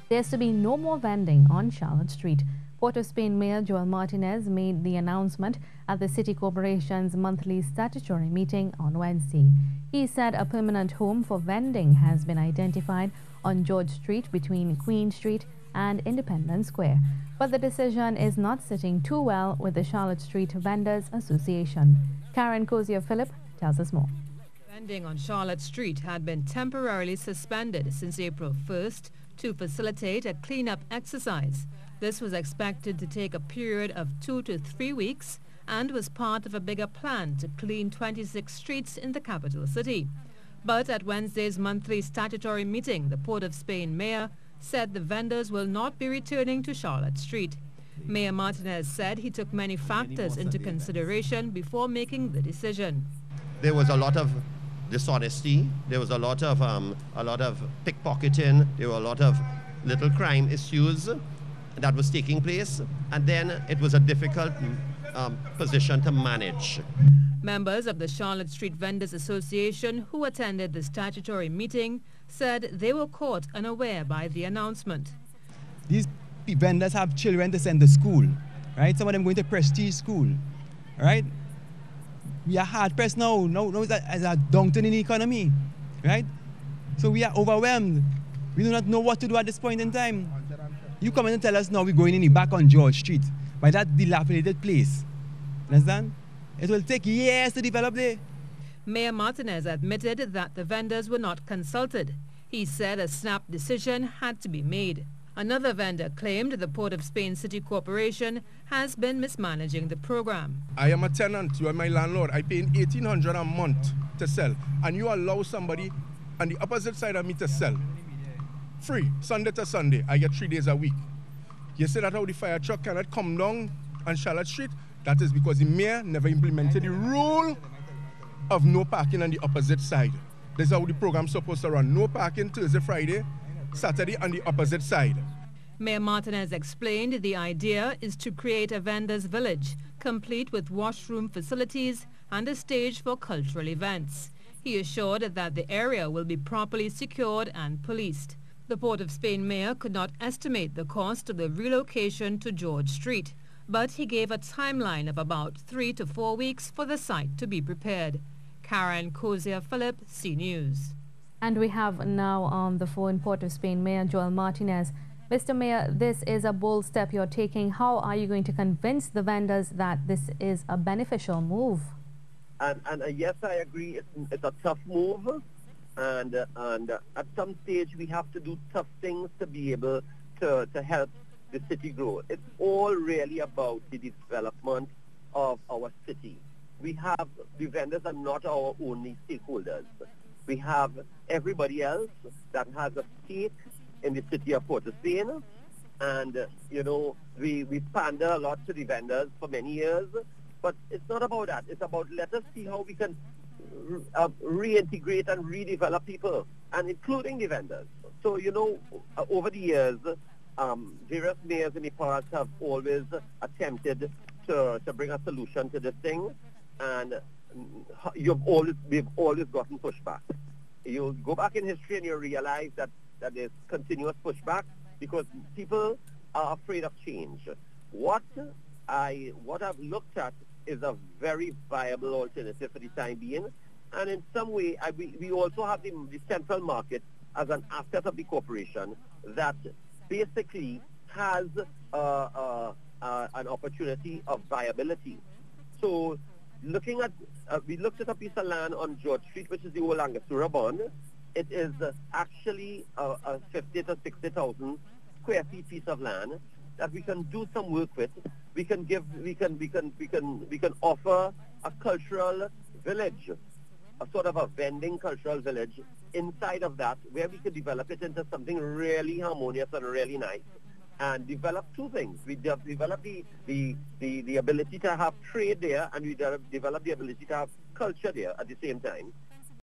There's to be no more vending on Charlotte Street. Port of Spain Mayor Joel Martinez made the announcement at the City Corporation's monthly statutory meeting on Wednesday. He said a permanent home for vending has been identified on George Street between Queen Street and Independence Square. But the decision is not sitting too well with the Charlotte Street Vendors Association. Karen Cozier-Phillip tells us more. Vending on Charlotte Street had been temporarily suspended since April 1st to facilitate a cleanup exercise. This was expected to take a period of 2 to 3 weeks and was part of a bigger plan to clean 26 streets in the capital city. But at Wednesday's monthly statutory meeting, the Port of Spain mayor said the vendors will not be returning to Charlotte Street. Mayor Martinez said he took many factors into consideration before making the decision. There was a lot of dishonesty, there was a lot of pickpocketing, there were a lot of little crime issues that was taking place, and then it was a difficult position to manage. Members of the Charlotte Street Vendors Association who attended the statutory meeting said they were caught unaware by the announcement. These vendors have children to send to school, right? Some of them going to prestige school, right? We are hard pressed now. Now it's a downturn in the economy, right? So we are overwhelmed. We do not know what to do at this point in time. You come in and tell us now we're going in the back on George Street, by that dilapidated place. Understand? It will take years to develop there. Mayor Martinez admitted that the vendors were not consulted. He said a snap decision had to be made. Another vendor claimed the Port of Spain City Corporation has been mismanaging the program. I am a tenant, you are my landlord. I pay $1,800 a month to sell, and you allow somebody on the opposite side of me to sell. Free, Sunday to Sunday. I get 3 days a week. You say that how the fire truck cannot come down on Charlotte Street? That is because the mayor never implemented the rule of no parking on the opposite side. This is how the program's supposed to run. No parking Thursday, Friday, Saturday on the opposite side. Mayor Martinez explained the idea is to create a vendors village, complete with washroom facilities and a stage for cultural events. He assured that the area will be properly secured and policed. The Port of Spain mayor could not estimate the cost of the relocation to George Street, but he gave a timeline of about 3 to 4 weeks for the site to be prepared. Karen Cozier-Phillip, C News. And we have now on the phone Port of Spain Mayor Joel Martinez. Mr. Mayor, this is a bold step you're taking. How are you going to convince the vendors that this is a beneficial move? And yes, I agree. It's a tough move. And at some stage, we have to do tough things to be able to help the city grow. It's all really about the development of our city. We have, the vendors are not our only stakeholders. We have everybody else that has a stake in the city of Port of Spain. And, you know, we pander a lot to the vendors for many years. But it's not about that. It's about let us see how we can reintegrate and redevelop people, and including the vendors. So, you know, over the years, various mayors in the past have always attempted to bring a solution to this thing, and we've always gotten pushback. You go back in history and you realize that there's continuous pushback because people are afraid of change. What I've looked at is a very viable alternative for the time being. And in some way, we also have the central market as an asset of the corporation that basically has an opportunity of viability. So looking at, we looked at a piece of land on George Street, which is the old Angostura Bond. It is actually a 50 to 60,000 square feet piece of land that we can do some work with. We can offer a cultural village, a sort of a vending cultural village inside of that, where we could develop it into something really harmonious and really nice, and develop two things. We develop the ability to have trade there, and we develop the ability to have culture there at the same time.